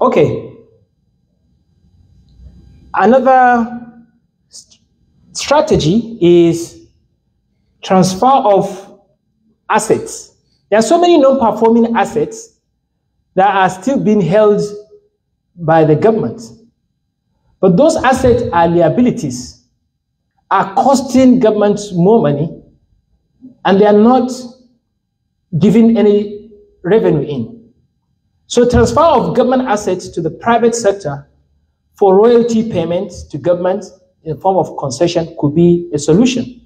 Okay. Another strategy is transfer of assets. There are so many non-performing assets that are still being held by the government. But those assets are liabilities, are costing governments more money, and they are not giving any revenue in. So transfer of government assets to the private sector for royalty payments to government in the form of concession could be a solution.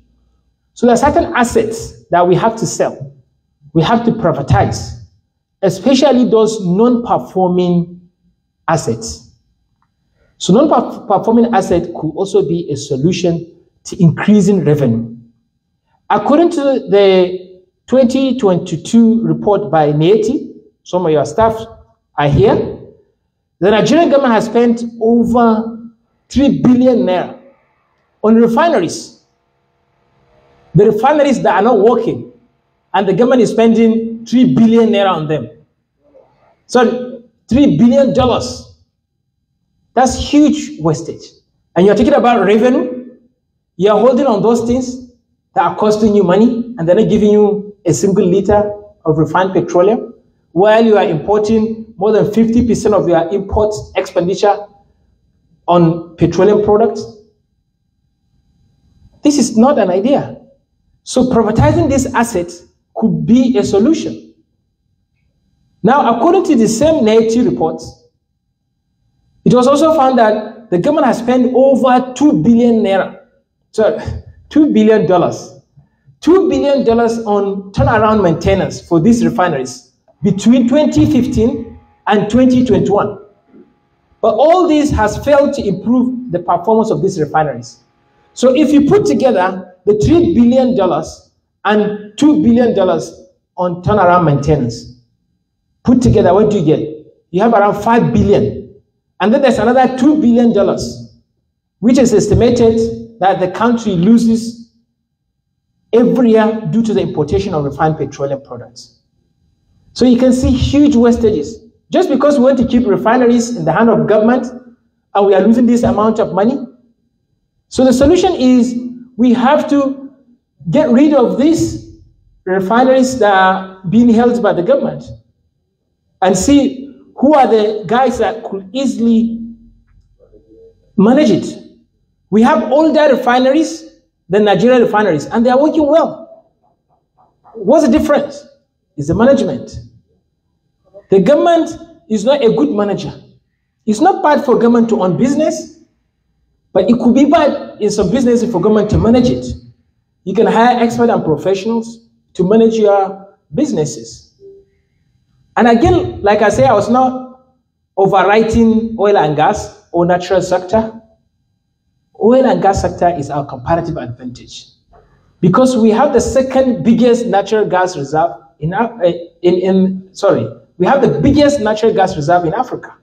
So there are certain assets that we have to sell. We have to privatize, especially those non-performing assets. So non-performing assets could also be a solution to increasing revenue. According to the 2022 report by NETI, some of your staff are here, the Nigerian government has spent over 3 billion naira on refineries. The refineries that are not working, and the government is spending 3 billion naira on them. So $3 billion. That's huge wastage. And you're talking about revenue. You're holding on those things that are costing you money, and they're not giving you a single liter of refined petroleum, while you are importing more than 50% of your import expenditure on petroleum products. This is not an idea. So privatizing these assets could be a solution. Now, according to the same NETI reports, it was also found that the government has spent over 2 billion naira, sorry, $2 billion. $2 billion on turnaround maintenance for these refineries between 2015 and 2021. But all this has failed to improve the performance of these refineries. So if you put together the $3 billion and $2 billion on turnaround maintenance, put together, what do you get? You have around $5 billion. And then there's another $2 billion, which is estimated that the country loses every year due to the importation of refined petroleum products. So you can see huge wastages. Just because we want to keep refineries in the hand of government and we are losing this amount of money. So the solution is we have to get rid of these refineries that are being held by the government and see who are the guys that could easily manage it. We have older refineries than Nigerian refineries, and they are working well. What's the difference? It's the management. The government is not a good manager. It's not bad for government to own business, but it could be bad in some businesses for government to manage it. You can hire experts and professionals to manage your businesses. And again, like I say, I was not overwriting oil and gas or natural sector. Oil and gas sector is our comparative advantage because we have the second biggest natural gas reserve we have the biggest natural gas reserve in Africa.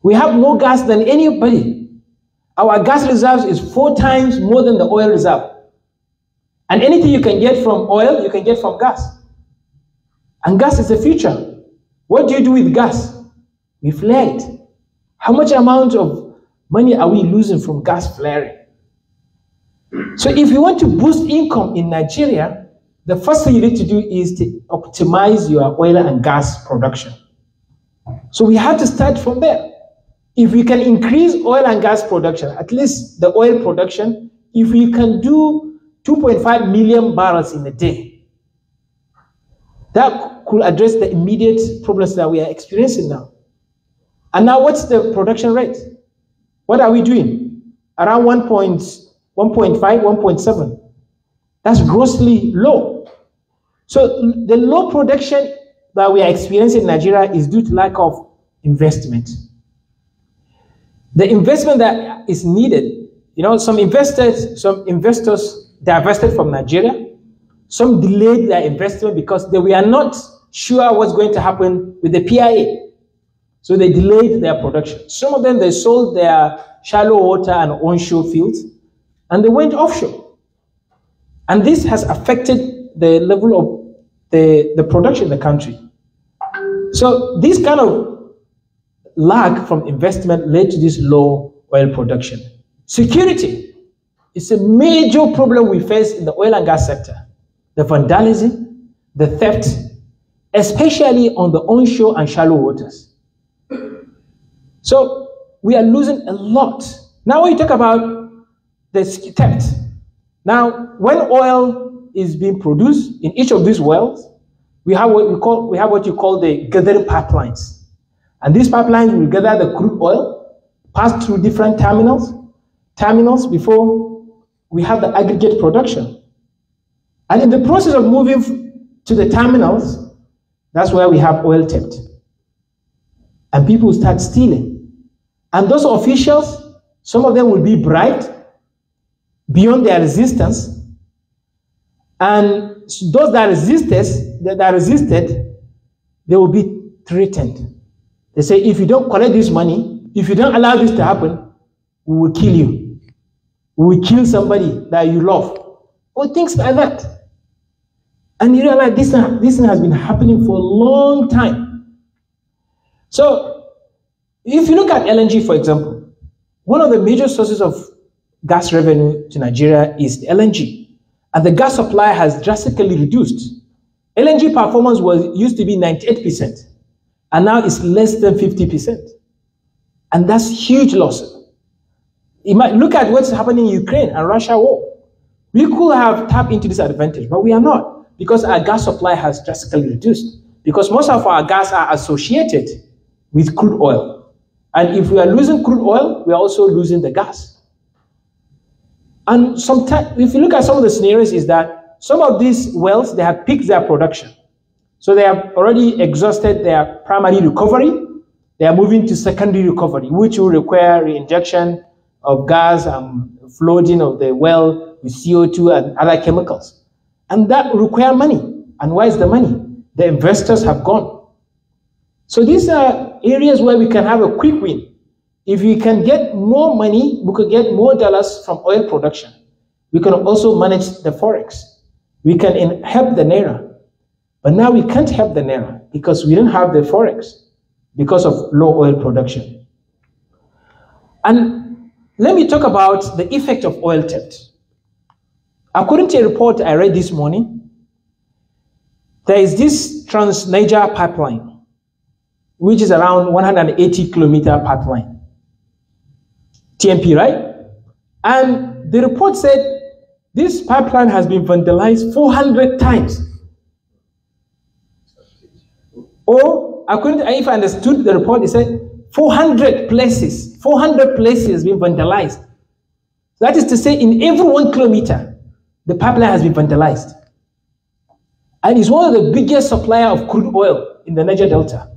We have more gas than anybody. Our gas reserves is 4 times more than the oil reserve. And anything you can get from oil, you can get from gas. And gas is the future. What do you do with gas? We flare it. How much amount of money are we losing from gas flaring? So if you want to boost income in Nigeria, the first thing you need to do is to optimize your oil and gas production. So we have to start from there. If we can increase oil and gas production, at least the oil production, if we can do 2.5 million barrels in a day, that could address the immediate problems that we are experiencing now. And now what's the production rate? What are we doing? Around 1.5, 1.7. That's grossly low. So the low production that we are experiencing in Nigeria is due to lack of investment. The investment that is needed, some investors divested from Nigeria. Some delayed their investment because they were not sure what's going to happen with the PIA. So they delayed their production. Some of them, they sold their shallow water and onshore fields, and they went offshore. And this has affected the level of the production in the country. So these kind of lack from investment led to this low oil production. Security is a major problem we face in the oil and gas sector. The vandalism, the theft, especially on the onshore and shallow waters. So we are losing a lot. Now when you talk about the theft, now when oil is being produced in each of these wells, we have what you call the gathering pipelines. And these pipelines will gather the crude oil, pass through different terminals before we have the aggregate production. And in the process of moving to the terminals, that's where we have oil theft. And people start stealing. And those officials, some of them will be bribed beyond their resistance. And those that resisted, they will be threatened. They say, if you don't collect this money, if you don't allow this to happen, we will kill you. We will kill somebody that you love. Or things like that. And you realize this thing has been happening for a long time. So, if you look at LNG, for example, one of the major sources of gas revenue to Nigeria is the LNG. And the gas supply has drastically reduced. LNG performance used to be 98%, and now it's less than 50%. And that's huge loss. You might look at what's happening in Ukraine and Russia war. We could have tapped into this advantage, but we are not, because our gas supply has drastically reduced. Because most of our gas are associated with crude oil. And if we are losing crude oil, we are also losing the gas. And sometimes, if you look at some of the scenarios, is that some of these wells, they have peaked their production. So they have already exhausted their primary recovery. They are moving to secondary recovery, which will require reinjection of gas and flooding of the well with CO2 and other chemicals. And that requires money. And where is the money? The investors have gone. So these are areas where we can have a quick win. If we can get more money, we could get more dollars from oil production. We can also manage the forex. We can help the naira. But now we can't help the naira because we don't have the forex because of low oil production. And let me talk about the effect of oil theft. According to a report I read this morning, there is this Trans-Niger pipeline, which is around 180-kilometer pipeline. TMP, right? And the report said this pipeline has been vandalized 400 times. Or, according to, if I understood the report, it said 400 places have been vandalized. That is to say, in every 1 kilometer, the pipeline has been vandalized. And it's one of the biggest supplier of crude oil in the Niger Delta.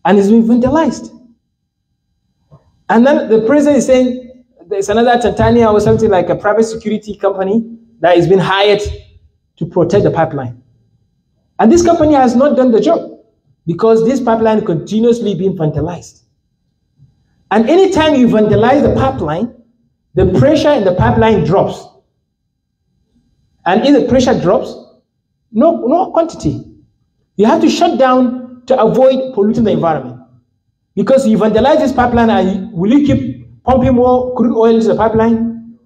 And it's been vandalized. And then the president is saying there's another Tanzania or something like a private security company that has been hired to protect the pipeline. And this company has not done the job because this pipeline continuously being vandalized. And anytime you vandalize the pipeline, the pressure in the pipeline drops. And if the pressure drops, no quantity. You have to shut down to avoid polluting the environment. Because you vandalize this pipeline, and will you keep pumping more crude oil into the pipeline?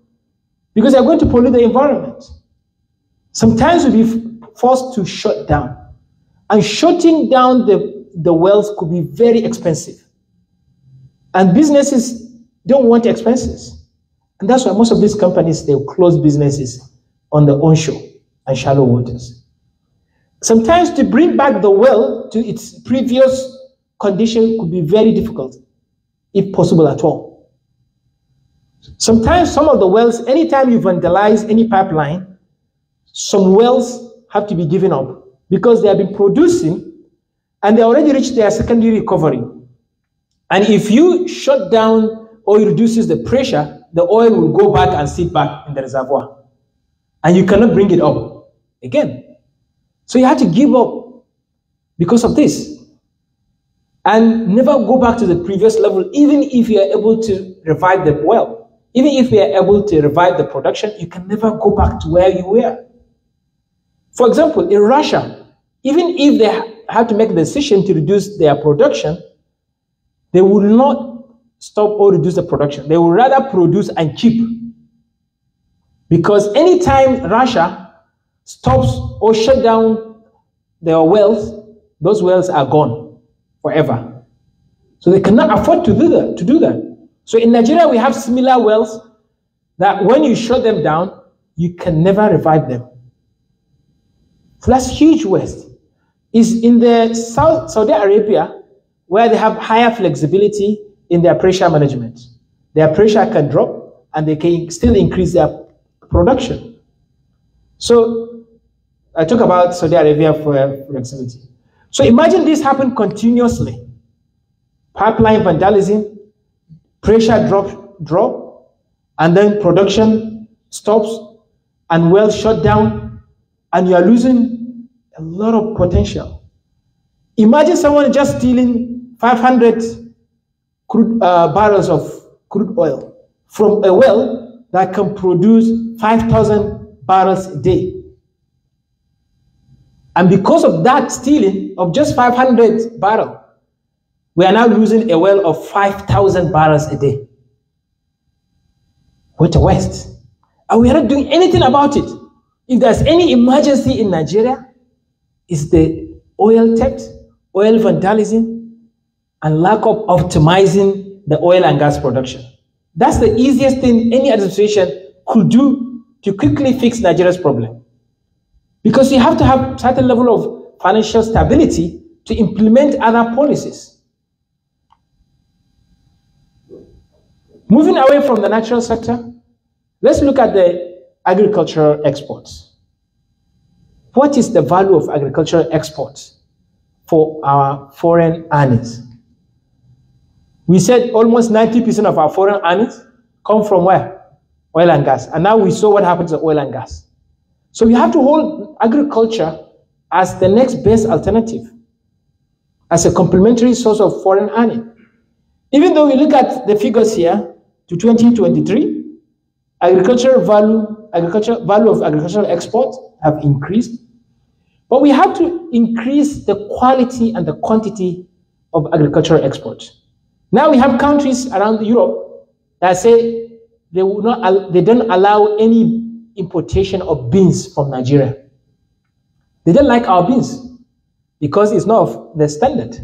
Because you're going to pollute the environment. Sometimes you'll be forced to shut down. And shutting down the wells could be very expensive. And businesses don't want expenses. And that's why most of these companies, they'll close businesses on the onshore and shallow waters. Sometimes to bring back the well to its previous condition could be very difficult, if possible at all. Sometimes some of the wells, anytime you vandalize any pipeline, some wells have to be given up because they have been producing and they already reached their secondary recovery. And if you shut down or reduces the pressure, the oil will go back and sit back in the reservoir. And you cannot bring it up again. So you have to give up because of this. And never go back to the previous level, even if you are able to revive the well. Even if you are able to revive the production, you can never go back to where you were. For example, in Russia, even if they have to make a decision to reduce their production, they will not stop or reduce the production. They will rather produce and keep. Because anytime Russia stops or shut down their wells, those wells are gone forever. So they cannot afford to do that. So in Nigeria, we have similar wells that when you shut them down, you can never revive them. So that's huge waste. It's in the Saudi Arabia where they have higher flexibility in their pressure management. Their pressure can drop and they can still increase their production. So I talk about Saudi Arabia for flexibility. So imagine this happen continuously. Pipeline vandalism, pressure drop, and then production stops and wells shut down, and you are losing a lot of potential. Imagine someone just stealing 500 barrels of crude oil from a well that can produce 5,000 barrels a day. And because of that stealing of just 500 barrels, we are now losing a well of 5,000 barrels a day. What a waste. And we are not doing anything about it. If there's any emergency in Nigeria, it's the oil theft, oil vandalism, and lack of optimizing the oil and gas production. That's the easiest thing any administration could do to quickly fix Nigeria's problem. Because you have to have a certain level of financial stability to implement other policies. Moving away from the natural sector, let's look at the agricultural exports. What is the value of agricultural exports for our foreign earnings? We said almost 90% of our foreign earnings come from where? Oil and gas. And now we saw what happens to oil and gas. So we have to hold agriculture as the next best alternative, as a complementary source of foreign earning. Even though we look at the figures here to 2023, agricultural value of agricultural exports have increased, but we have to increase the quality and the quantity of agricultural exports. Now we have countries around Europe that say they don't allow any importation of beans from Nigeria. They don't like our beans because it's not of the standard.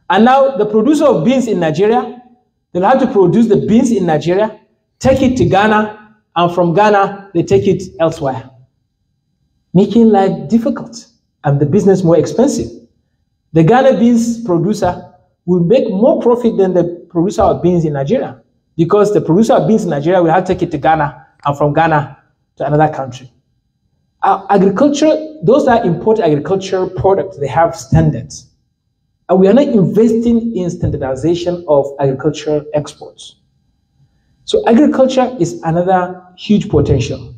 And now the producer of beans in Nigeria, they'll have to produce the beans in Nigeria, take it to Ghana, and from Ghana, they take it elsewhere, making life difficult and the business more expensive. The Ghana beans producer will make more profit than the producer of beans in Nigeria, because the producer of beans in Nigeria will have to take it to Ghana, and from Ghana to another country. Our agriculture, those that import agricultural products, they have standards. And we are not investing in standardization of agricultural exports. So agriculture is another huge potential.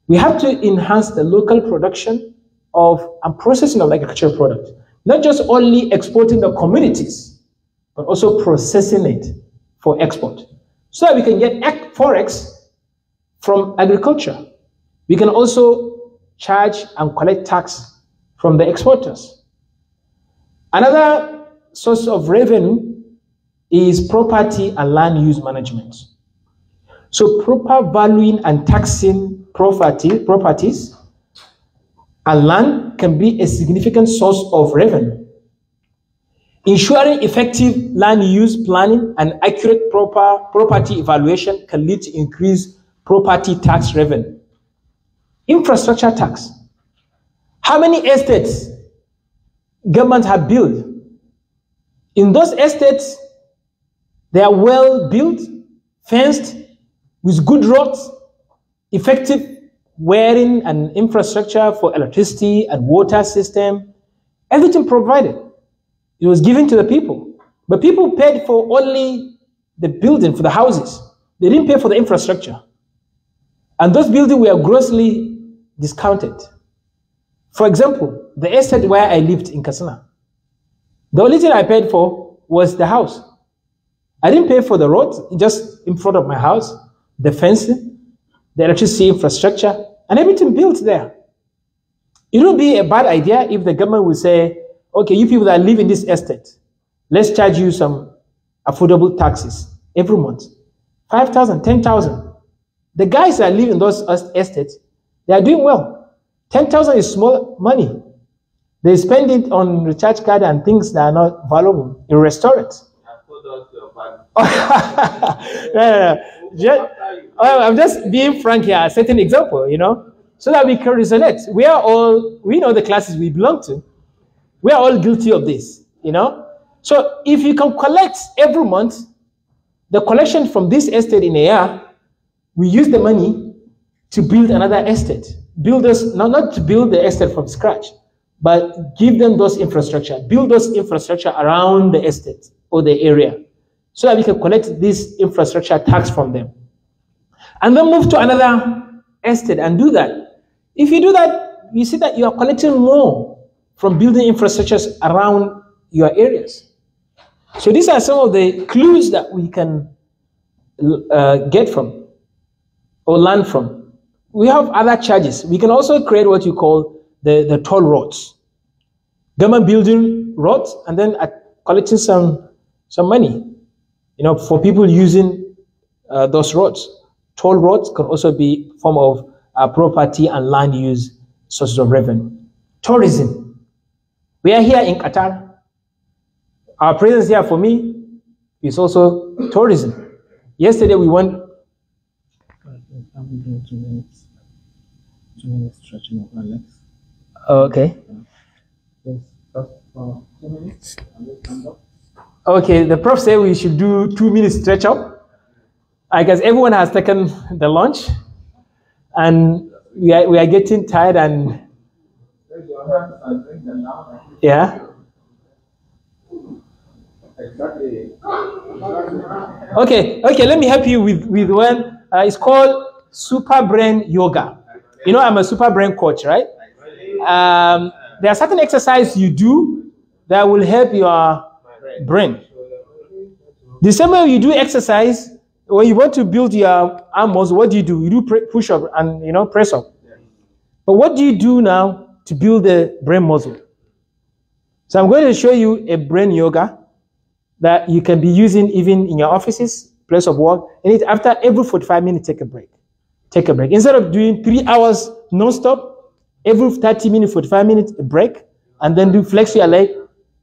We have to enhance the local production of and processing of agricultural products, not just only exporting the commodities, but also processing it for export, so that we can get forex from agriculture. We can also charge and collect tax from the exporters. Another source of revenue is property and land use management. So proper valuing and taxing properties and land can be a significant source of revenue. Ensuring effective land use planning and accurate property evaluation can lead to increased property tax revenue. Infrastructure tax. How many estates government have built? In those estates, they are well built, fenced, with good roads, effective wiring and infrastructure for electricity and water system, everything provided. It was given to the people. But people paid for only the building, for the houses. They didn't pay for the infrastructure. And those buildings were grossly discounted. For example, the estate where I lived in Katsina, the only thing I paid for was the house. I didn't pay for the road, just in front of my house, the fencing, the electricity infrastructure, and everything built there. It would be a bad idea if the government would say, okay, you people that live in this estate, let's charge you some affordable taxes every month. 5,000, 10,000. The guys that live in those estates, they are doing well. 10,000 is small money. They spend it on recharge card and things that are not valuable in restaurants. I'm just being frank here, a certain example, so that we can resonate. We know the classes we belong to. We are all guilty of this, So if you can collect every month, the collection from this estate in a year, we use the money to build another estate. Build us, not to build the estate from scratch, but give them those infrastructure. Build those infrastructure around the estate or the area so that we can collect this infrastructure tax from them. And then move to another estate and do that. If you do that, you see that you are collecting more from building infrastructures around your areas. So these are some of the clues that we can get from or learn from. We have other charges. We can also create what you call the toll roads. Government building roads and then collecting some money, for people using those roads. Toll roads can also be a form of property and land use sources of revenue. Tourism. We are here in Qatar. Our presence here for me is also tourism. Yesterday we went. 2 minutes stretching of my legs. Okay. Just for 2 minutes and then stand up. Okay, the prof said we should do 2 minutes stretch up. I guess everyone has taken the lunch and we are getting tired and yeah. Exactly. Okay, let me help you with one. It's called Super Brain Yoga. I'm a Super Brain coach, right? There are certain exercises you do that will help your brain. The same way you do exercise, when you want to build your arm muscle, what do? You do push up and press up. But what do you do now to build the brain muscle? So I'm going to show you a brain yoga that you can be using even in your offices, place of work. And after every 45 minutes, take a break. Take a break. Instead of doing 3 hours non-stop, every 30 minutes, 45 minutes, a break, and then do flex your leg.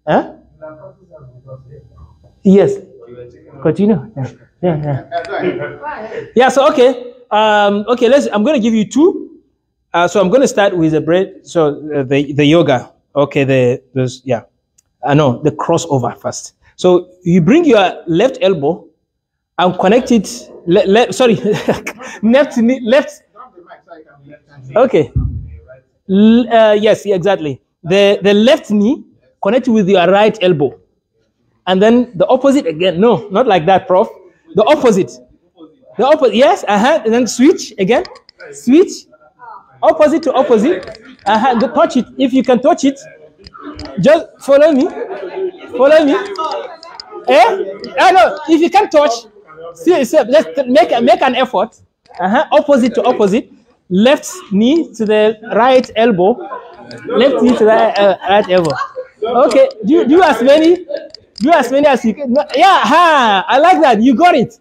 Huh? Yes. Continue. Yeah. So okay. I'm going to give you 2. So I'm going to start with the bread. So the yoga. Okay. The crossover first. So you bring your left elbow and connect it. Left knee. Left. Okay. Yes. Exactly. The left knee connect with your right elbow, and then the opposite again. No, not like that, Prof. The opposite. The opposite. Yes. And then switch again. Switch. Opposite to opposite. Touch it. If you can touch it, just follow me. Follow me. No. If you can touch, let's make an effort. Opposite to opposite. Left knee to the right elbow. Left knee to the right elbow. Okay. Do as many. Do as many as you can. Yeah. I like that. You got it.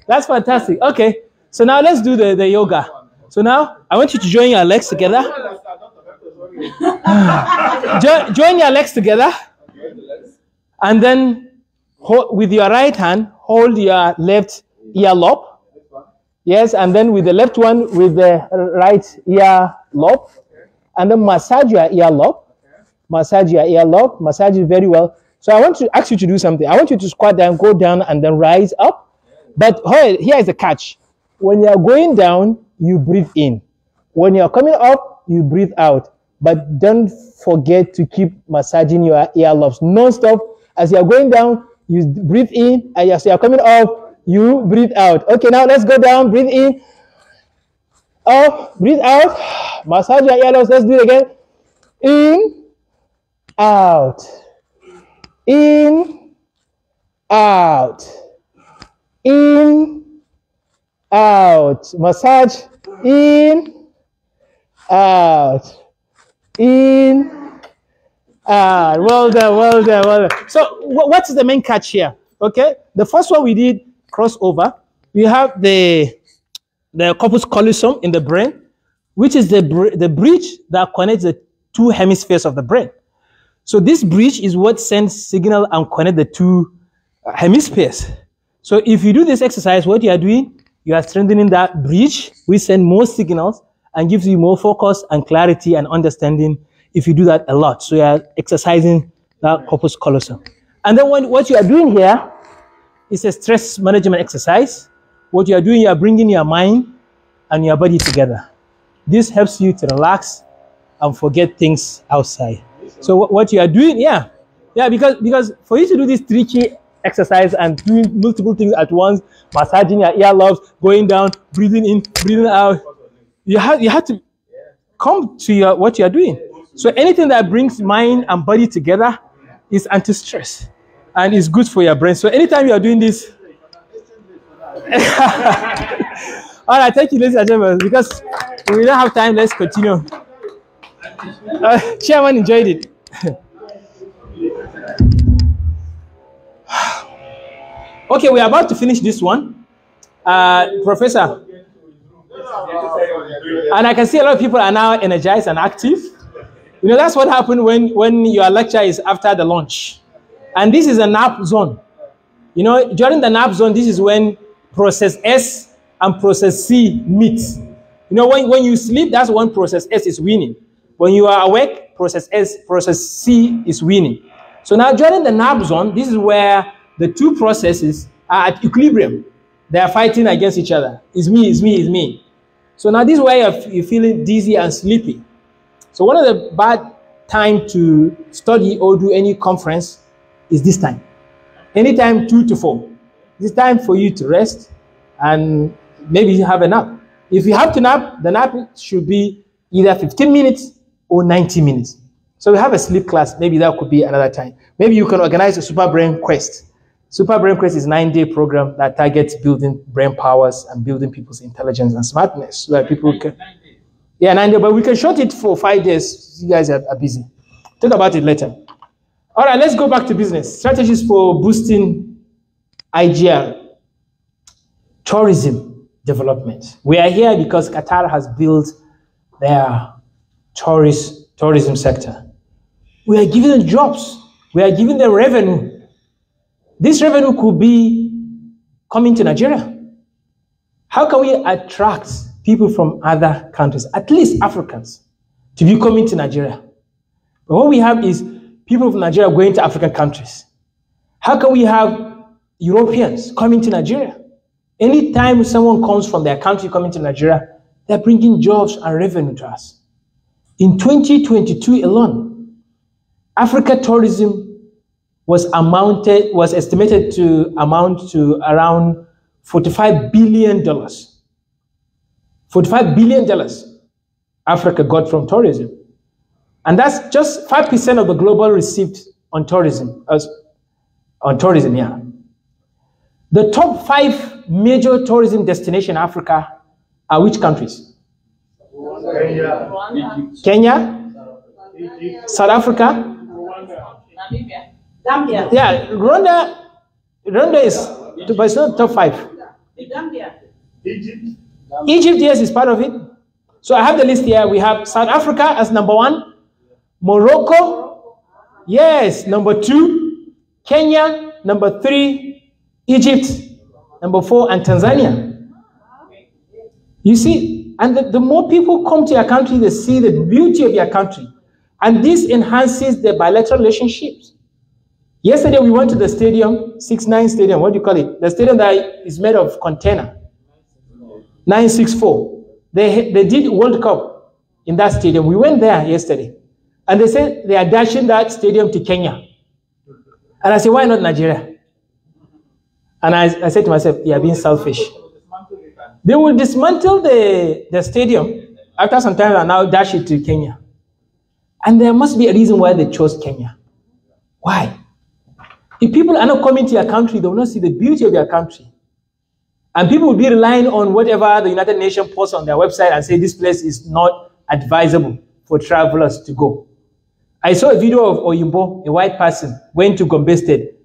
That's fantastic. Okay. So now let's do the yoga. So now I want you to join your legs together. Join your legs together. And then with your right hand, hold your left ear lobe. Yes, and then with the left one, with the right ear lobe. And then massage your ear lobe. Massage your ear lobe. Massage it very well. So I want to ask you to do something. I want you to squat down, go down, and then rise up. But here is the catch. When you are going down, you breathe in. When you are coming up, you breathe out. But don't forget to keep massaging your ear lobes non-stop. As you are going down, you breathe in. And as you are coming up, you breathe out. Okay, now let's go down. Breathe in. Up. Breathe out. Massage your ear lobes. Let's do it again. In. Out. In. Out. In. Out. Massage. In. Out. In. Well done. So what's the main catch here? Okay, the first one we did crossover. We have the corpus callosum in the brain, which is the bridge that connects the two hemispheres of the brain. So this bridge is what sends signal and connect the two hemispheres. So if you do this exercise, what you are doing, you are strengthening that bridge, which send more signals and gives you more focus and clarity and understanding if you do that a lot. So you are exercising that corpus callosum. And then what you are doing here is a stress management exercise. What you are doing, you are bringing your mind and your body together. This helps you to relax and forget things outside. So what you are doing, because for you to do this tricky exercise and doing multiple things at once, massaging your earlobes, going down, breathing in, breathing out, you have to come to what you are doing. So anything that brings mind and body together is anti-stress and is good for your brain. So anytime you are doing this, all right, thank you, ladies and gentlemen. Because we don't have time, let's continue. Chairman enjoyed it. Okay, we are about to finish this one. Professor. And I can see a lot of people are now energized and active. You know, that's what happened when your lecture is after the lunch. And this is a nap zone. You know, during the nap zone, this is when process S and process C meet. You know, when you sleep, that's when process S is winning. When you are awake, process C is winning. So now during the nap zone, this is where the two processes are at equilibrium. They are fighting against each other. It's me, it's me, it's me. So now this is where you're feeling dizzy and sleepy. So one of the bad time to study or do any conference is this time. Anytime 2 to 4. It's time for you to rest and maybe you have a nap. If you have to nap, the nap should be either 15 minutes or 90 minutes. So we have a sleep class. Maybe that could be another time. Maybe you can organize a Super Brain Quest. Super Brain Quest is a 9-day program that targets building brain powers and building people's intelligence and smartness. So that people can, 9 days, but we can short it for 5 days. You guys are busy. Talk about it later. All right, let's go back to business. Strategies for boosting IGR tourism development. We are here because Qatar has built their tourism sector. We are giving them jobs. We are giving them revenue. This revenue could be coming to Nigeria. How can we attract people from other countries, at least Africans, to be coming to Nigeria? But what we have is people from Nigeria going to African countries. How can we have Europeans coming to Nigeria? Anytime someone comes from their country coming to Nigeria, they're bringing jobs and revenue to us. In 2022 alone, Africa tourism was estimated to amount to around $45 billion. $45 billion Africa got from tourism. And that's just 5% of the global receipt on tourism. The top 5 major tourism destinations in Africa are which countries? Kenya, South Africa, Gambia. Yeah, Rwanda is, but it's not top 5. Egypt, yes, is part of it. So I have the list here. We have South Africa as number 1, Morocco, yes, number 2, Kenya, number 3, Egypt, number 4, and Tanzania. You see, and the more people come to your country, they see the beauty of your country. And this enhances the bilateral relationships. Yesterday, we went to the stadium, 6-9 stadium, what do you call it? The stadium that is made of container, 964. They did World Cup in that stadium. We went there yesterday. And they said they are dashing that stadium to Kenya. And I said, why not Nigeria? And I said to myself, you are being selfish. They will dismantle the stadium after some time and now dash it to Kenya. And there must be a reason why they chose Kenya. Why? If people are not coming to your country, they will not see the beauty of your country. And people will be relying on whatever the United Nations posts on their website and say this place is not advisable for travelers to go. I saw a video of Oyimbo, a white person, went to Gombe State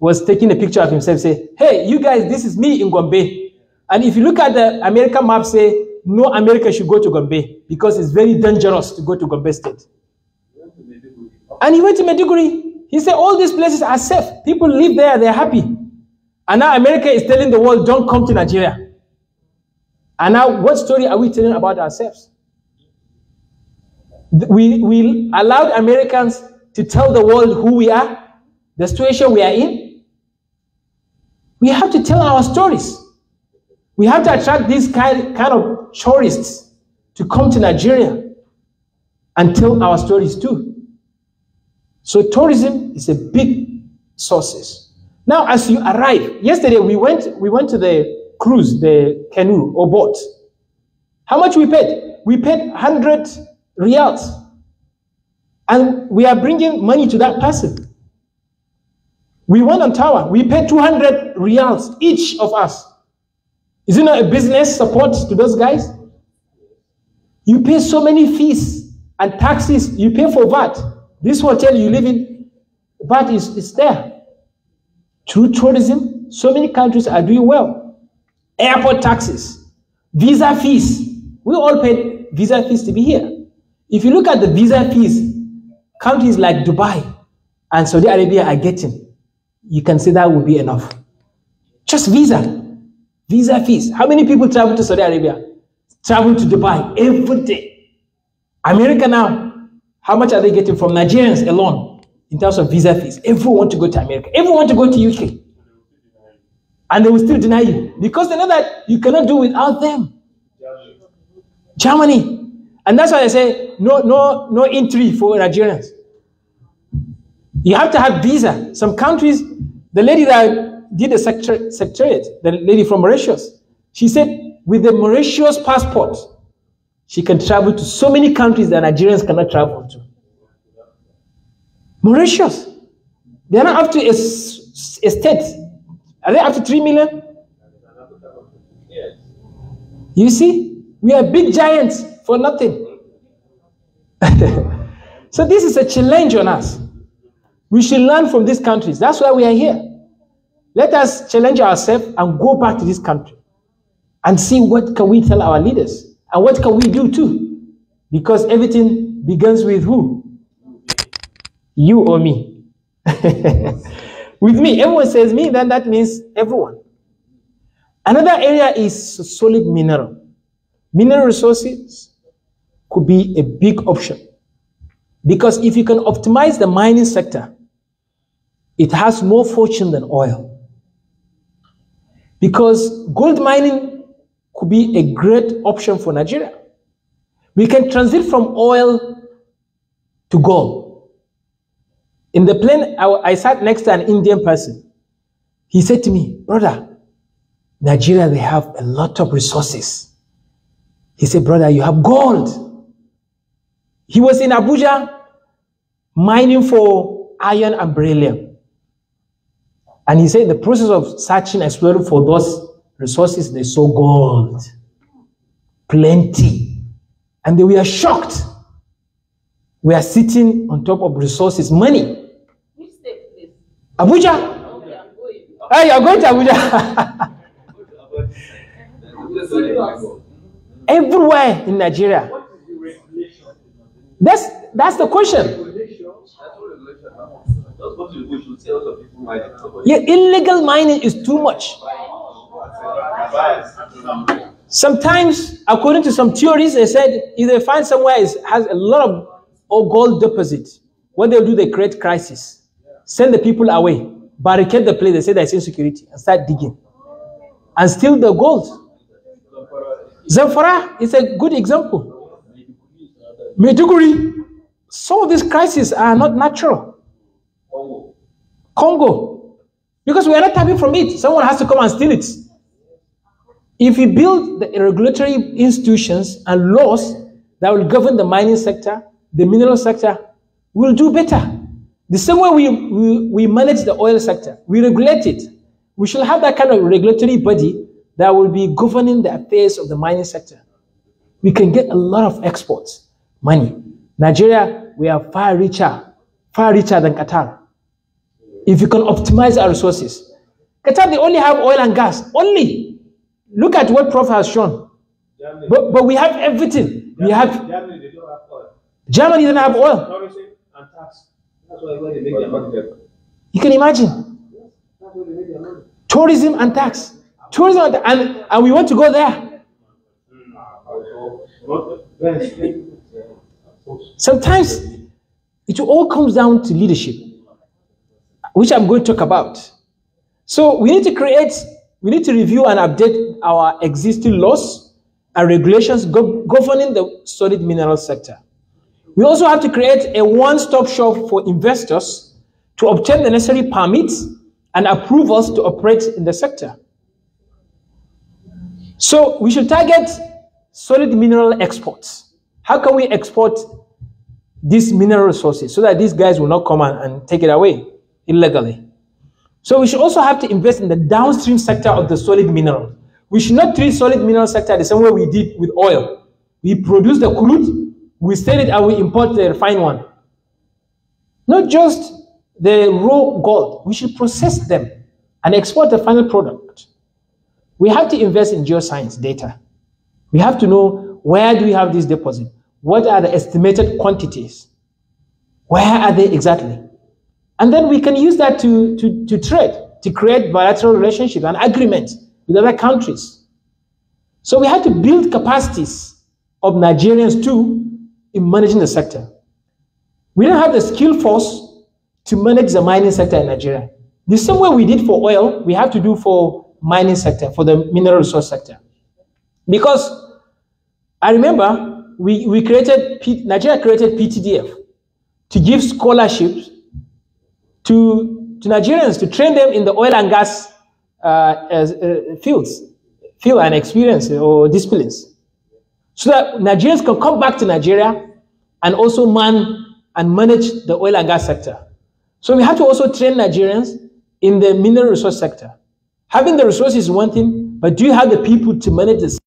was taking a picture of himself, say, hey, you guys, this is me in Gombe. And if you look at the American map, say, no American should go to Gombe because it's very dangerous to go to Gombe State. And he went to Maiduguri. He said, all these places are safe. People live there, they're happy. And now America is telling the world, don't come to Nigeria. And now what story are we telling about ourselves? We allowed Americans to tell the world who we are, the situation we are in. We have to tell our stories. We have to attract these kind of tourists to come to Nigeria and tell our stories too. So tourism is a big source. Now, as you arrive, yesterday we went to the cruise, the canoe or boat. How much we paid? We paid 100 riyals. And we are bringing money to that person. We went on tower. We paid 200 riyals, each of us. Is it not a business support to those guys? You pay so many fees and taxes. You pay for VAT. This hotel you live in, VAT is there. Through tourism, so many countries are doing well. Airport taxes, visa fees. We all paid visa fees to be here. If you look at the visa fees, countries like Dubai and Saudi Arabia are getting, you can say that would be enough. Just visa fees. How many people travel to Saudi Arabia? Travel to Dubai every day. America now, how much are they getting from Nigerians alone in terms of visa fees? Everyone want to go to America. Everyone want to go to UK. And they will still deny you because they know that you cannot do without them. Germany. And that's why I say no entry for Nigerians. You have to have visa. Some countries, the lady that did the secretariat, the lady from Mauritius, she said with the Mauritius passport, she can travel to so many countries that Nigerians cannot travel to. Mauritius, they are not up to a state. Are they up to 3 million? You see, we are big giants for nothing. So this is a challenge on us. We should learn from these countries. That's why we are here. Let us challenge ourselves and go back to this country and see what can we tell our leaders and what can we do too. Because everything begins with who? You or me. With me, everyone says me, then that means everyone. Another area is solid mineral. Mineral resources could be a big option. Because if you can optimize the mining sector, it has more fortune than oil. Because gold mining could be a great option for Nigeria. We can transit from oil to gold. In the plane, I sat next to an Indian person. He said to me, brother, Nigeria, they have a lot of resources. He said, brother, you have gold. He was in Abuja mining for iron and beryllium. And he said in the process of searching, exploring for those resources, they saw gold. Plenty. And they were shocked. We are sitting on top of resources, money. Which state, please? Abuja. Okay, I'm going. Hey, you're going to Abuja. Everywhere in Nigeria. That's the question. Yeah, illegal mining is too much. Sometimes, according to some theories, they said if they find somewhere has a lot of gold deposit, what they'll do, they create crisis, send the people away, barricade the place. They say there's insecurity and start digging and steal the gold. Zamfara is a good example. Maiduguri. Some of these crises are not natural. Congo. Because we are not tapping from it. Someone has to come and steal it. If we build the regulatory institutions and laws that will govern the mining sector, the mineral sector, we'll do better. The same way we manage the oil sector, we regulate it. We should have that kind of regulatory body that will be governing the affairs of the mining sector. We can get a lot of exports, money. Nigeria, we are far richer than Qatar. if you can optimize our resources. Qatar, they only have oil and gas. Only. Look at what Prof has shown. But we have everything. We have Germany, they don't have oil. Germany doesn't have oil. Tourism and tax. That's why they make their money. You can imagine. That's why they make their money. Tourism and tax. Tourism and we want to go there. Sometimes it all comes down to leadership, which I'm going to talk about. So we need to review and update our existing laws and regulations governing the solid mineral sector. We also have to create a one-stop shop for investors to obtain the necessary permits and approvals to operate in the sector. So we should target solid mineral exports. How can we export these mineral resources so that these guys will not come and take it away illegally? So we should also have to invest in the downstream sector of the solid mineral. We should not treat solid mineral sector the same way we did with oil. We produce the crude, we sell it, and we import the refined one. Not just the raw gold. We should process them and export the final product. We have to invest in geoscience data. We have to know, where do we have this deposit? What are the estimated quantities? Where are they exactly? And then we can use that to trade, to create bilateral relationships and agreements with other countries. So we have to build capacities of Nigerians too in managing the sector. We don't have the skill force to manage the mining sector in Nigeria. The same way we did for oil, we have to do for mining sector, for the mineral resource sector. Because I remember Nigeria created PTDF to give scholarships to Nigerians, to train them in the oil and gas field and experience or disciplines, so that Nigerians can come back to Nigeria and also man and manage the oil and gas sector. So we have to also train Nigerians in the mineral resource sector. Having the resources is one thing, but do you have the people to manage this?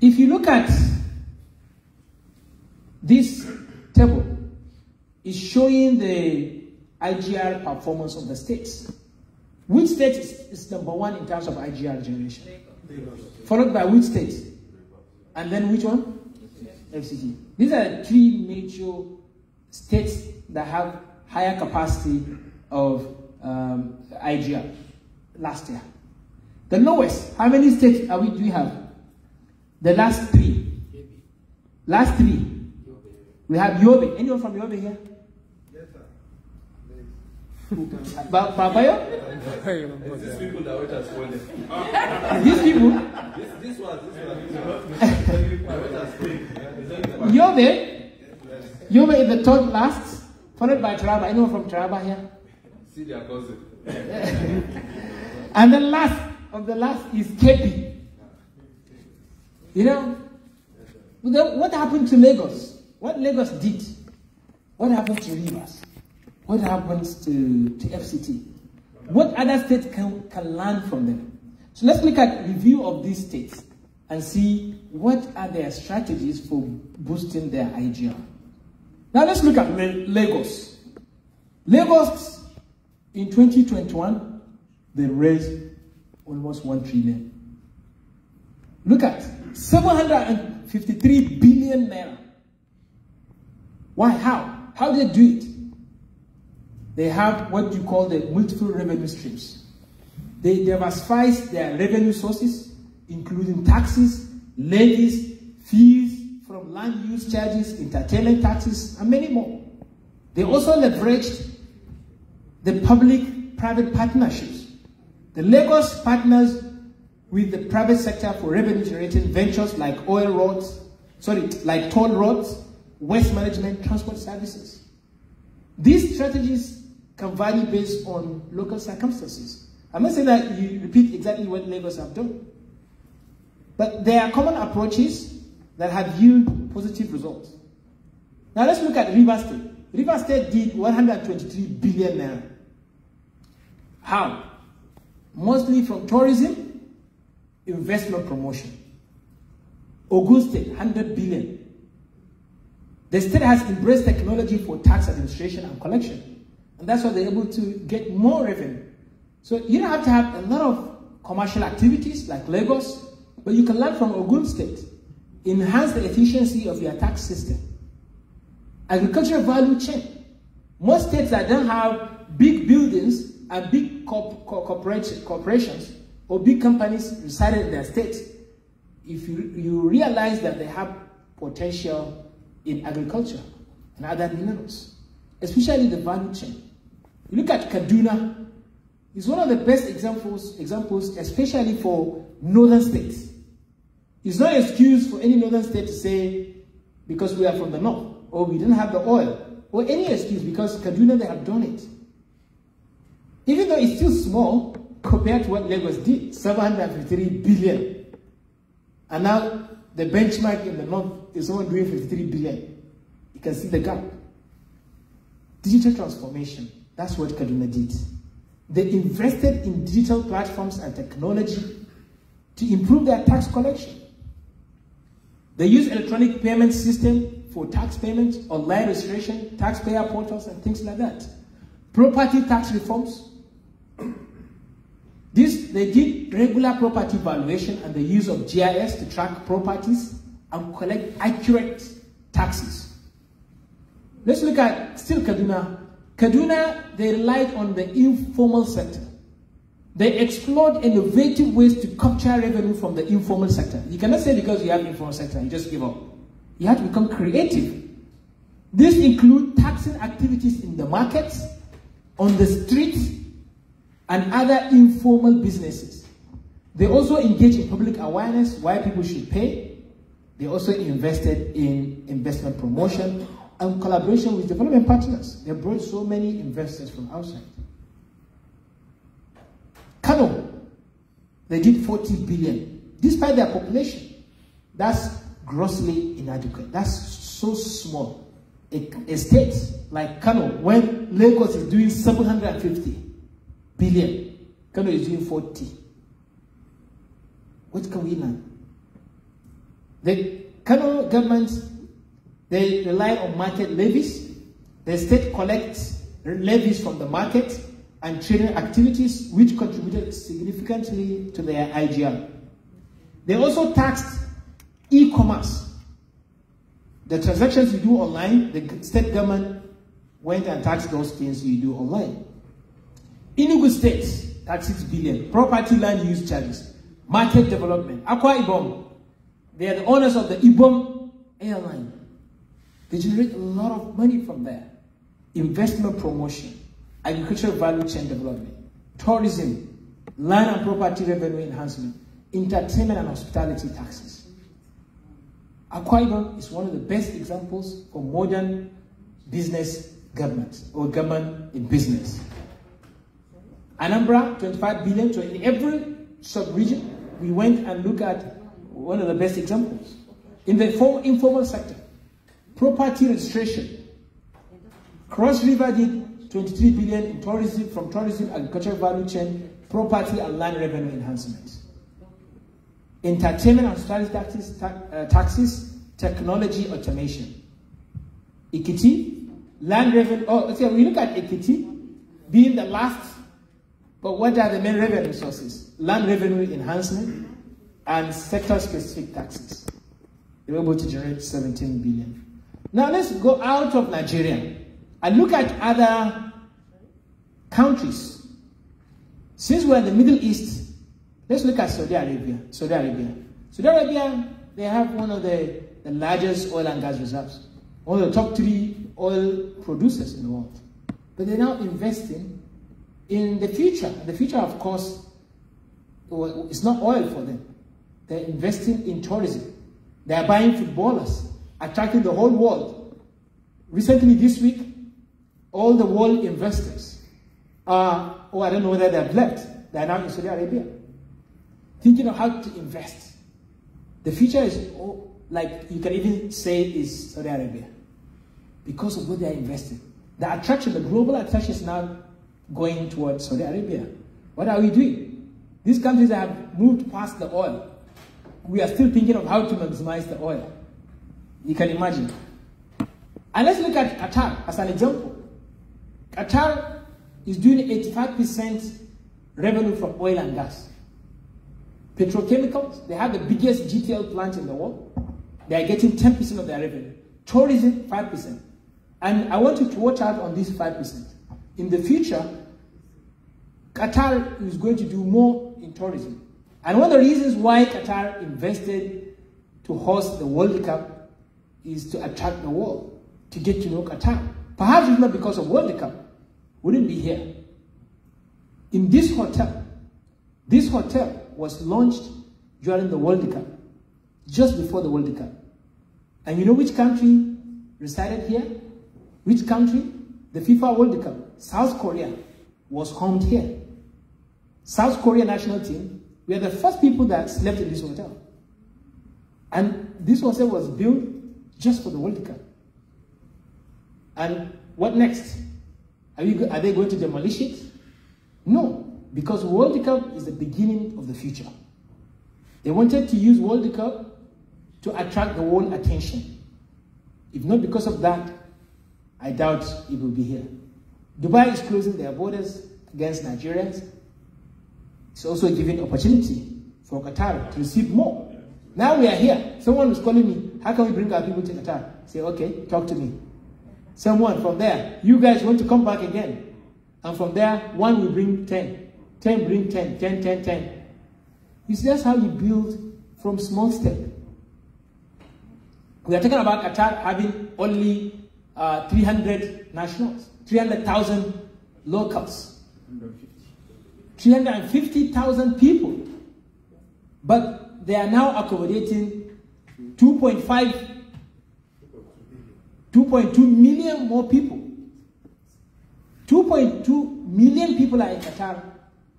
If you look at this table, it's showing the IGR performance of the states. Which state is number one in terms of IGR generation? Followed by which state? And then which one? FCT. These are the three major states that have higher capacity of IGR last year. The lowest, how many states do we have? The last three. Last three. We have Yobe. Anyone from Yobe here? Yes, sir. Babayo? It's these people that wait us spoiling. These people? This one. Yobe is the third last, followed by Taraba. Anyone from Taraba here? See their cousin. And the last of the last is Kepi. You know, what happened to Lagos? What Lagos did? What happened to Rivers? What happens to FCT? What other states can learn from them? So let's look at review of these states and see what are their strategies for boosting their IGR. Now let's look at Lagos. Lagos in 2021, they raised almost 1 trillion. Look at 753 billion naira. Why? How do they do it? They have what you call the multiple revenue streams. They diversify their revenue sources, including taxes, levies, fees from land use charges, entertainment taxes, and many more. They also leveraged the public-private partnerships. The Lagos partners with the private sector for revenue-generating ventures like toll roads, waste management, transport services. These strategies can vary based on local circumstances. I'm not saying that you repeat exactly what Lagos have done, but there are common approaches that have yielded positive results. Now let's look at Rivers State. Rivers State did 123 billion naira. How? Mostly from tourism, investment promotion. Ogun State, 100 billion. The state has embraced technology for tax administration and collection. And that's why they're able to get more revenue. So you don't have to have a lot of commercial activities like Lagos, but you can learn from Ogun State. Enhance the efficiency of your tax system. Agricultural value chain. Most states that don't have big buildings and big corporations or big companies residing in their states, if you realize that they have potential in agriculture and other minerals, especially the value chain. You look at Kaduna, it's one of the best examples, especially for northern states. It's not an excuse for any northern state to say, because we are from the north, or we didn't have the oil, or any excuse, because Kaduna, they have done it. Even though it's still small compared to what Lagos did, 753 billion. And now the benchmark in the north is someone doing 53 billion. You can see the gap. Digital transformation, that's what Kaduna did. They invested in digital platforms and technology to improve their tax collection. They use electronic payment system for tax payments, online registration, taxpayer portals, and things like that. Property tax reforms. They did regular property valuation and the use of GIS to track properties and collect accurate taxes. Let's look at still Kaduna. Kaduna, they relied on the informal sector. They explored innovative ways to capture revenue from the informal sector. You cannot say because you have informal sector, you just give up. You have to become creative. This includes taxing activities in the markets, on the streets, and other informal businesses. They also engage in public awareness why people should pay. They also invested in investment promotion and collaboration with development partners. They brought so many investors from outside. Kano, they did 40 billion, despite their population. That's grossly inadequate. That's so small. A state like Kano, when Lagos is doing 750 billion, Kano is doing 40. What can we learn? The Kano government, they rely on market levies. The state collects levies from the market and trading activities, which contributed significantly to their IGR. They also taxed e-commerce. The transactions you do online, the state government went and taxed those things you do online. Enugu State, tax 6 billion. Property land use charges. Market development. Akwa Ibom, they are the owners of the Ibom airline. They generate a lot of money from there. Investment promotion, agricultural value chain development, tourism, land and property revenue enhancement, entertainment and hospitality taxes. Akwa Ibom is one of the best examples for modern business government or government in business. Anambra, 25 billion. So in every sub-region, we went and looked at one of the best examples. In the informal sector, property registration. Cross River did 23 billion in tourism, from tourism, agricultural value chain, property and land revenue enhancement. Entertainment and hospitality taxes, technology automation. Ekiti, land revenue. Oh, so we look at Ekiti being the last, but what are the main revenue sources? Land revenue enhancement and sector-specific taxes. They were able to generate 17 billion. Now let's go out of Nigeria and look at other countries. Since we're in the Middle East, let's look at Saudi Arabia. Saudi Arabia, they have one of the largest oil and gas reserves. One of the top 3 oil producers in the world. But they're now investing in the future. The future, of course, it's not oil for them. They're investing in tourism. They're buying footballers, attracting the whole world. Recently this week, all the world investors are, I don't know whether they've left, they're now in Saudi Arabia, thinking of how to invest. The future is, like you can even say, is Saudi Arabia, because of what they're investing. The attraction, the global attraction is now going towards Saudi Arabia. What are we doing? These countries have moved past the oil. We are still thinking of how to maximize the oil. You can imagine. And let's look at Qatar as an example. Qatar is doing 85% revenue from oil and gas. Petrochemicals, they have the biggest GTL plant in the world. They are getting 10% of their revenue. Tourism, 5%. And I want you to watch out on this 5%. In the future, Qatar is going to do more in tourism. And one of the reasons why Qatar invested to host the World Cup is to attract the world, to get to know Qatar. Perhaps it's not because of World Cup, wouldn't be here. In this hotel was launched during the World Cup, just before the World Cup. And you know which country resided here? Which country? The FIFA World Cup. South Korea was homed here. South Korea national team, we are the first people that slept in this hotel. And this hotel was built just for the World Cup. And what next? Are they going to demolish it? No, because World Cup is the beginning of the future. They wanted to use World Cup to attract the world attention. If not because of that, I doubt it will be here. Dubai is closing their borders against Nigerians. It's also giving opportunity for Qatar to receive more. Now we are here. Someone was calling me, how can we bring our people to Qatar? Say, okay, talk to me. Someone from there, you guys want to come back again. And from there, one will bring 10. 10 bring 10, 10, 10, 10. You see, that's how you build from small step. We are talking about Qatar having only 300 nationals, 300,000 locals, 350,000 people. But they are now accommodating 2.2 million more people. 2.2 million people are in Qatar,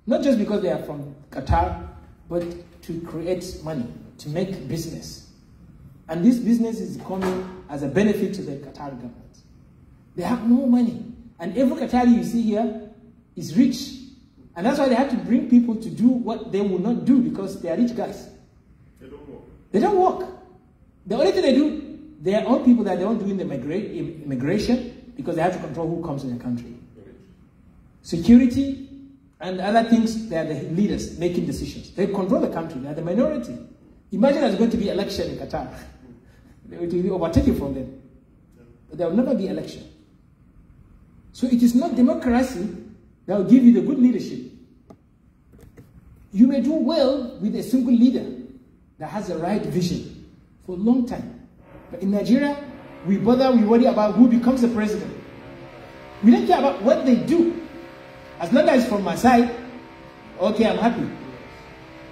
not just because they are from Qatar, but to create money, to make business. And this business is coming as a benefit to the Qatar government. They have more money. And every Qatari you see here is rich. And that's why they have to bring people to do what they will not do because they are rich guys. They don't work. The only thing they do, their own people that they don't do in the immigration, because they have to control who comes in the country. Security and other things, they are the leaders making decisions. They control the country, they are the minority. Imagine there's going to be election in Qatar. They will be overtaken from them. But there will never be election. So it is not democracy that will give you the good leadership. You may do well with a single leader that has the right vision for a long time. But in Nigeria, we worry about who becomes the president. We don't care about what they do. As long as it's from my side, okay, I'm happy.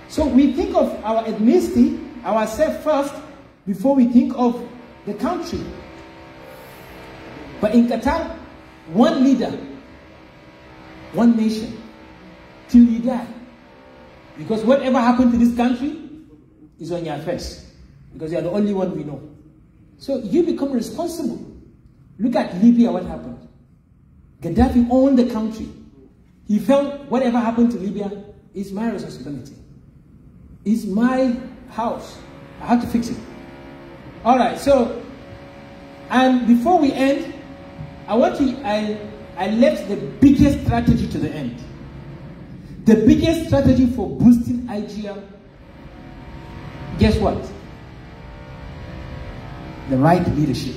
So we think of our ethnicity, ourselves first, before we think of the country. But in Qatar, one leader, one nation, till you die. Because whatever happened to this country is on your face. Because you are the only one we know. So you become responsible. Look at Libya, what happened. Gaddafi owned the country. He felt whatever happened to Libya is my responsibility. It's my house. I have to fix it. All right, so, and before we end, I left the biggest strategy to the end. The biggest strategy for boosting IGL, guess what? The right leadership.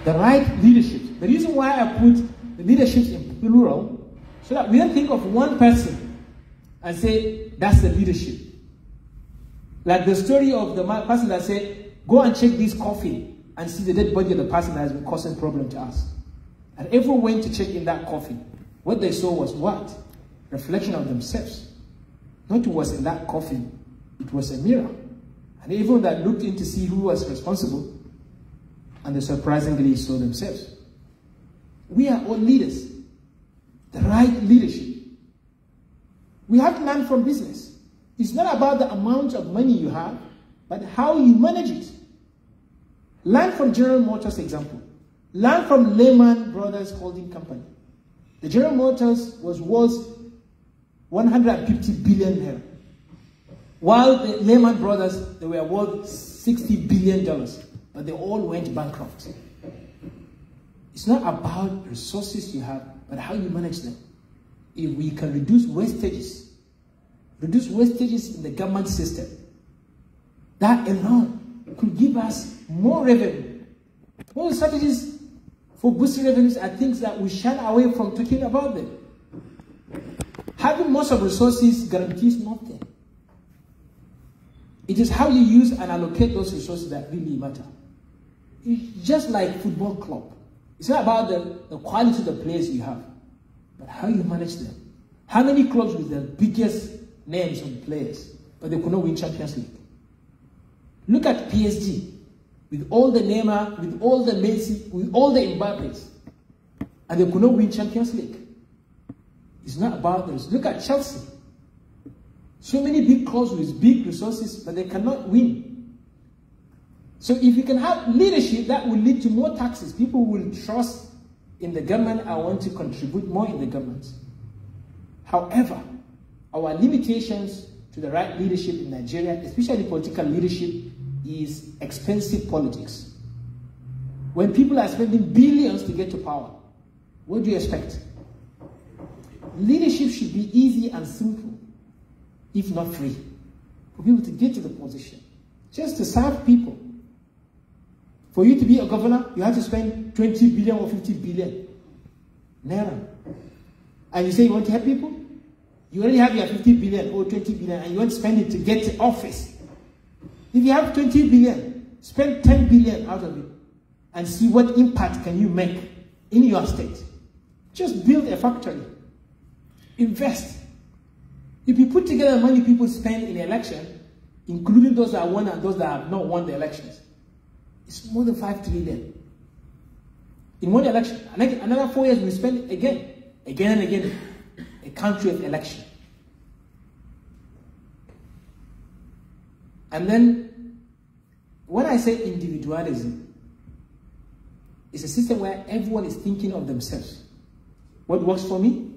The right leadership. The reason why I put the leaderships in plural, so that we don't think of one person and say, that's the leadership. Like the story of the person that said, go and check this coffin and see the dead body of the person that has been causing problem to us. And everyone went to check in that coffin. What they saw was what? Reflection of themselves. Not what was in that coffin, it was a mirror. And everyone that looked in to see who was responsible, and they surprisingly saw themselves. We are all leaders. The right leadership. We have to learn from business. It's not about the amount of money you have, but how you manage it. Learn from General Motors example. Learn from Lehman Brothers Holding Company. The General Motors was worth 150 billion naira. While the Lehman Brothers, they were worth $60 billion, but they all went bankrupt. It's not about resources you have, but how you manage them. If we can reduce wastages in the government system, that alone could give us more revenue. All the strategies for boosting revenues are things that we shy away from talking about them. Having most of resources guarantees nothing. It is how you use and allocate those resources that really matter. It's just like football club. It's not about the quality of the players you have, but how you manage them. How many clubs with the biggest names of players, but they could not win Champions League? Look at PSG, with all the Neymar, with all the Messi, with all the Mbappes, and they could not win Champions League. It's not about this. Look at Chelsea. So many big clubs with big resources, but they cannot win. So if you can have leadership, that will lead to more taxes. People will trust in the government and want to contribute more in the government. However, our limitations to the right leadership in Nigeria, especially political leadership, is expensive politics. When people are spending billions to get to power, what do you expect? Leadership should be easy and simple, if not free, for people to get to the position, just to serve people. For you to be a governor, you have to spend 20 billion or 50 billion naira. And you say you want to help people? You already have your 50 billion or 20 billion and you want to spend it to get to office. If you have 20 billion, spend 10 billion out of it and see what impact can you make in your state. Just build a factory. Invest. If you put together the money people spend in the election, including those that won and those that have not won the elections, it's more than 5 trillion. In one election, another 4 years we spend again and again, a country of election. And then, when I say individualism, it's a system where everyone is thinking of themselves. What works for me?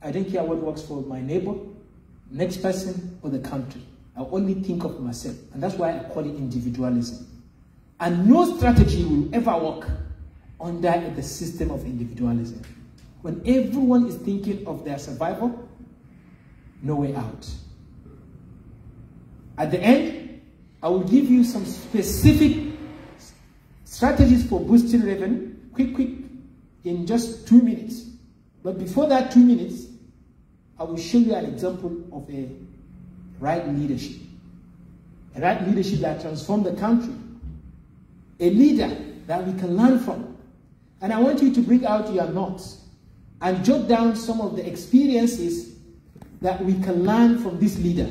I don't care what works for my neighbor, next person, or the country. I only think of myself. And that's why I call it individualism. And no strategy will ever work under the system of individualism. When everyone is thinking of their survival, no way out. At the end, I will give you some specific strategies for boosting revenue, quick, in just 2 minutes. But before that 2 minutes, I will show you an example of a right leadership. A right leadership that transformed the country. A leader that we can learn from. And I want you to bring out your notes and jot down some of the experiences that we can learn from this leader.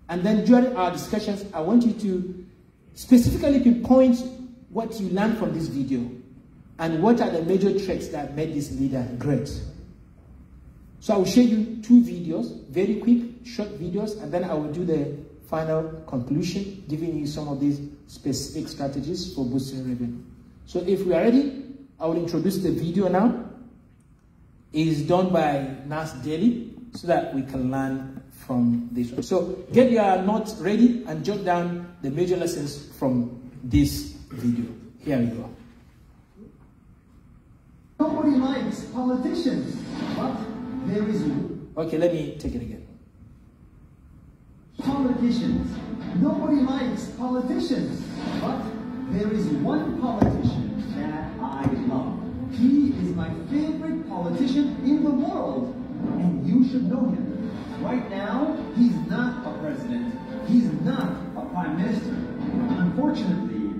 And then during our discussions, I want you to specifically pinpoint what you learned from this video and what are the major traits that made this leader great. So I will show you 2 videos, very quick, short videos, and then I will do the final conclusion, giving you some of these specific strategies for boosting revenue. So if we are ready, I will introduce the video now. It is done by Nas Daily so that we can learn from this one. So get your notes ready and jot down the major lessons from this video. Here we go. Nobody likes politicians, but there is Okay, let me take it again. politicians. Nobody likes politicians, but there is one politician that I love. He is my favorite politician in the world, and you should know him. Right now, he's not a president. He's not a prime minister. Unfortunately,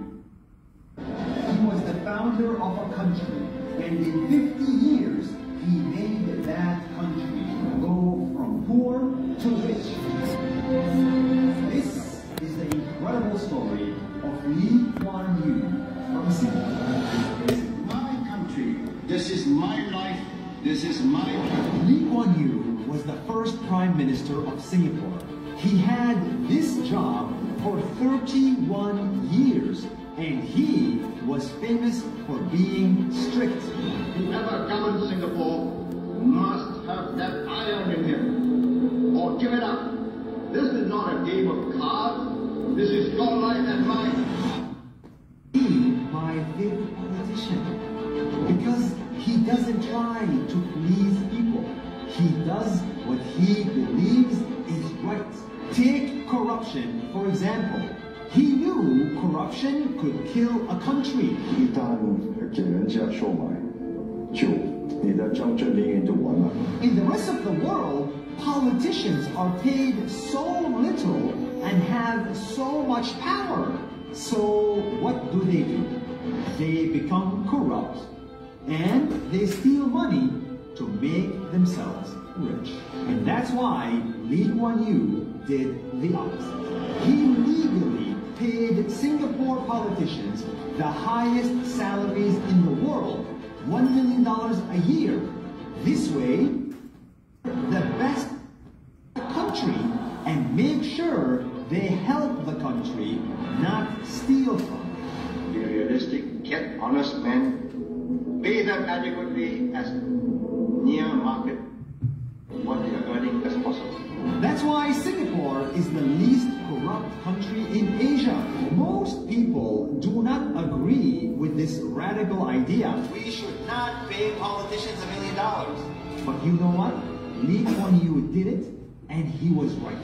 he was the founder of a country, and in 50 years, he made that country go from poor to rich. This is the incredible story of Lee Kuan Yew from Singapore. This is my country. This is my life. This is my life. Lee Kuan Yew was the first prime minister of Singapore. He had this job for 31 years, and he was famous for being strict. Whoever governs Singapore must have that iron in him, or give it up. This is not a game of cards. This is your life and mine. He, my favorite politician, because he doesn't try to please people. He does what he believes is right. Take corruption, for example. He knew corruption could kill a country. 一旦给人家收买，你的政治命运就完了。 In the rest of the world, politicians are paid so little and have so much power. So what do? They become corrupt and they steal money to make themselves rich. And that's why Lee Kuan Yew did the opposite. He legally paid Singapore politicians the highest salaries in the world, $1 million a year. This way, the best country, and make sure they help the country, not steal from it. Be realistic, get honest men, pay them adequately as near market what they are earning as possible. That's why Singapore is the least corrupt country in Asia. Most people do not agree with this radical idea. We should not pay politicians $1 million. But you know what? Lee Kuan Yew did it, and he was right.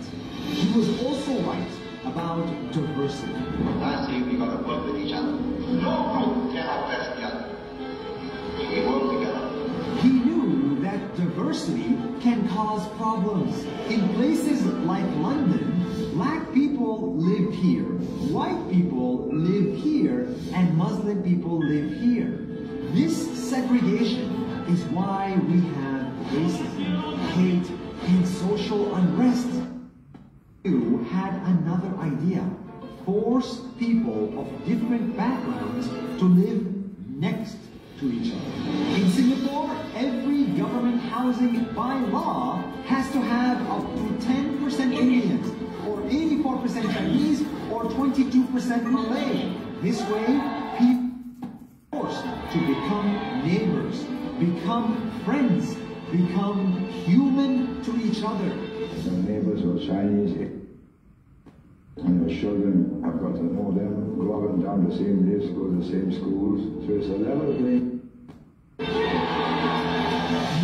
He was also right about diversity. Lastly, we got to work with each other. No group cannot best the other. We work together. He knew that diversity can cause problems. In places like London, black people live here, white people live here, and Muslim people live here. This segregation is why we have racism, hate, and social unrest. You had another idea. Force people of different backgrounds to live next to each other. In Singapore, every government housing by law has to have up to 10% Indians, or 84% Chinese, or 22% Malay. This way, people are forced to become neighbors, become friends, become human to each other. The neighbors were Chinese. And the children have got to know them, go up and down the same lifts, go to the same schools. So it's a level playing.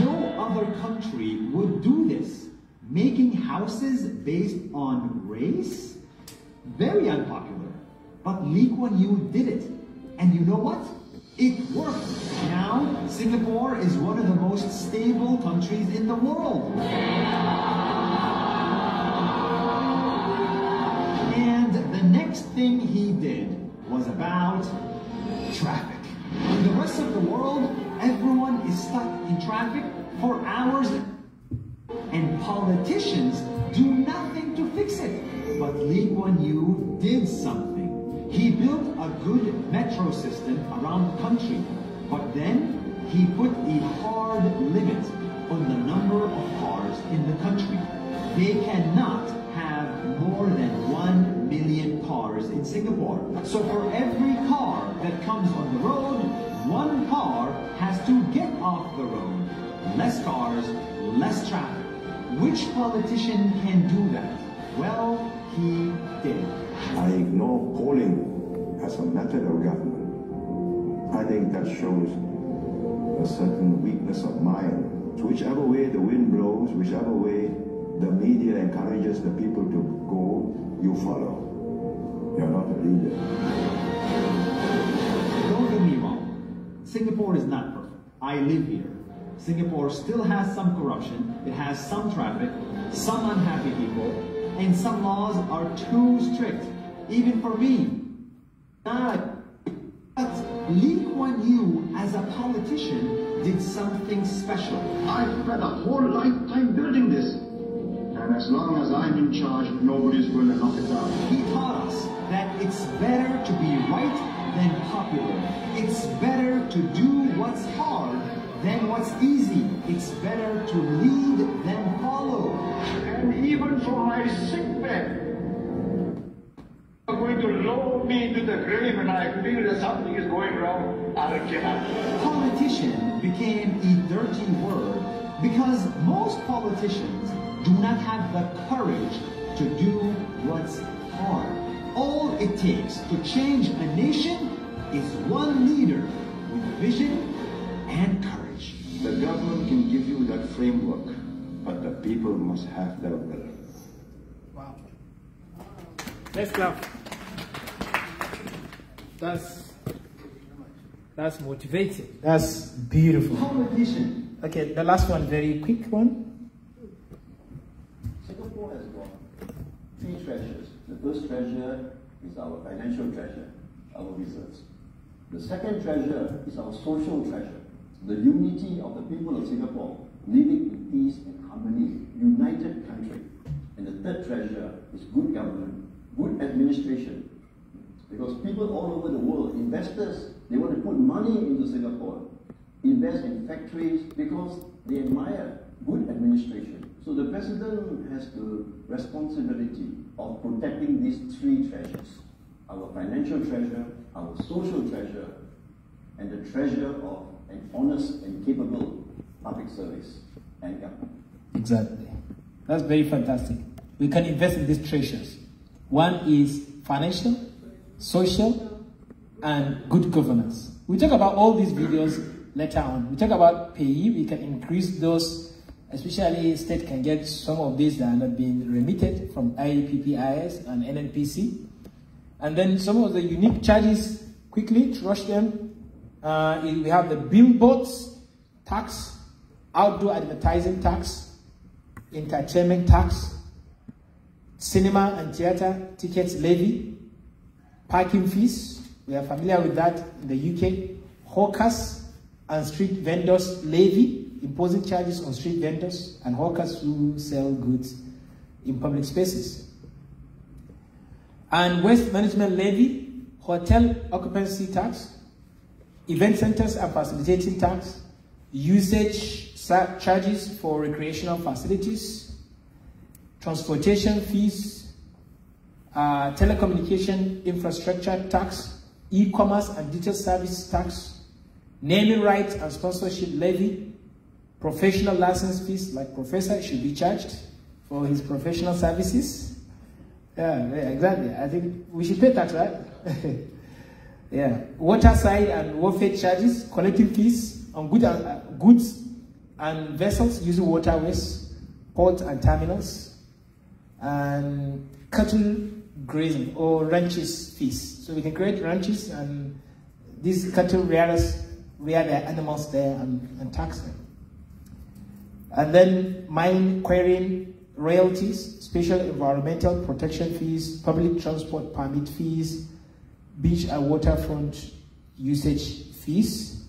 No other country would do this. Making houses based on race? Very unpopular. But Lee Kuan Yew did it. And you know what? It worked. Now, Singapore is one of the most stable countries in the world. And the next thing he did was about traffic. In the rest of the world, everyone is stuck in traffic for hours, and politicians do nothing to fix it. But Lee Kuan Yew did something. He built a good metro system around the country, but then he put a hard limit on the number of cars in the country. They cannot have more than 1 million cars in Singapore. So for every car that comes on the road, one car has to get off the road. Less cars, less traffic. Which politician can do that? Well, he did. I ignore polling as a method of government. I think that shows a certain weakness of mind. So whichever way the wind blows, whichever way the media encourages the people to go, you follow. You're not a leader. Don't get me wrong. Singapore is not perfect. I live here. Singapore still has some corruption, it has some traffic, some unhappy people, and some laws are too strict, even for me. But Lee Kuan Yew, as a politician, did something special. I've spent a whole lifetime building this. And as long as I'm in charge, nobody's going to knock it down. He taught us that it's better to be right than popular. It's better to do what's hard than what's easy. It's better to lead than follow. And even from my sick bed, are going to lower me to the grave and I feel that something is going wrong. I cannot. Politician became a dirty word because most politicians do not have the courage to do what's hard. All it takes to change a nation is one leader with vision and courage. The government can give you that framework, but the people must have their will. Wow. Let's clap. That's motivating. That's beautiful. Politician. Okay, the last one, very quick one. Singapore has got three treasures. The first treasure is our financial treasure, our reserves. The second treasure is our social treasure, the unity of the people of Singapore, living in peace and harmony, united country. And the third treasure is good government, good administration. Because people all over the world, investors, they want to put money into Singapore, invest in factories because they admire good administration. So the president has the responsibility of protecting these three treasures: our financial treasure, our social treasure, and the treasure of an honest and capable public service and government. Exactly. That's very fantastic. We can invest in these treasures. One is financial, social, and good governance. We talk about all these videos later on. We talk about payee. We can increase those, especially state can get some of these that are not being remitted from IAPPIS and NNPC. And then some of the unique charges, quickly to rush them. We have the billboards tax, outdoor advertising tax, entertainment tax, cinema and theater tickets levy, parking fees, we are familiar with that in the UK, hawkers and street vendors levy, imposing charges on street vendors and hawkers who sell goods in public spaces. And waste management levy, hotel occupancy tax, event centers and facilitating tax, usage charges for recreational facilities, transportation fees, telecommunication infrastructure tax, e-commerce and digital service tax, naming rights and sponsorship levy, professional license fees, like professor should be charged for his professional services, Yeah, exactly. I think we should pay tax, right? Yeah. Water side and welfare charges, collecting fees on goods and vessels using waterways, ports and terminals, and cattle grazing or ranches fees. So we can create ranches and these cattle rearers rear their animals there and tax them. And then mine quarrying royalties, special environmental protection fees, public transport permit fees, beach and waterfront usage fees.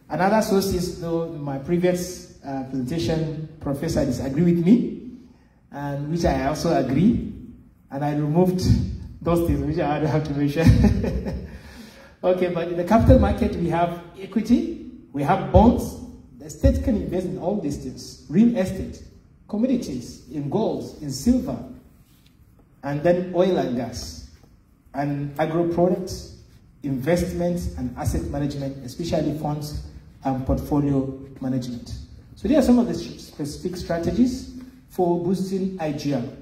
Another source is, though my previous presentation professor disagreed with me, and which I also agree, and I removed those things which I don't have to mention. Okay, but in the capital market we have equity, we have bonds. The state can invest in all these things: real estate, commodities, in gold, in silver, and then oil and gas, and agro products, investments and asset management, especially funds and portfolio management. So there are some of the specific strategies for boosting IGR.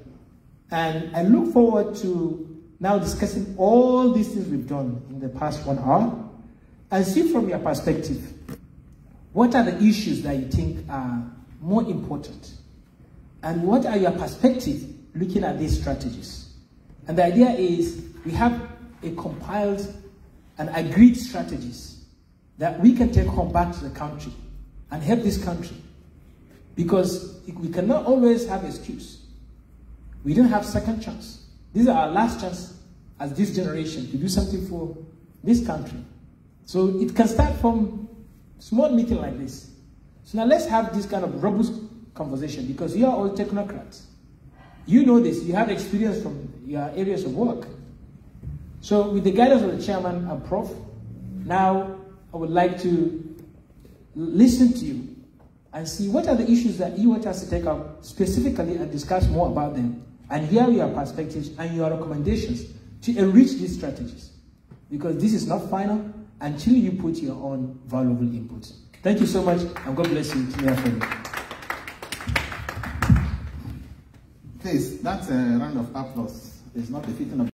And I look forward to now discussing all these things we've done in the past 1 hour and see from your perspective, what are the issues that you think are more important? And what are your perspectives looking at these strategies? And the idea is we have a compiled and agreed strategies that we can take home back to the country and help this country. Because we cannot always have excuse. We don't have second chance. This is our last chance as this generation to do something for this country. So it can start from small meeting like this. So now let's have this kind of robust conversation, because you are all technocrats. You know this, you have experience from your areas of work. So with the guidance of the chairman and prof, now I would like to listen to you and see what are the issues that you want us to take up specifically and discuss more about them, and hear your perspectives and your recommendations to enrich these strategies. Because this is not final until you put your own valuable input. Thank you so much, and God bless you. Please, that's a round of applause. It's not befitting of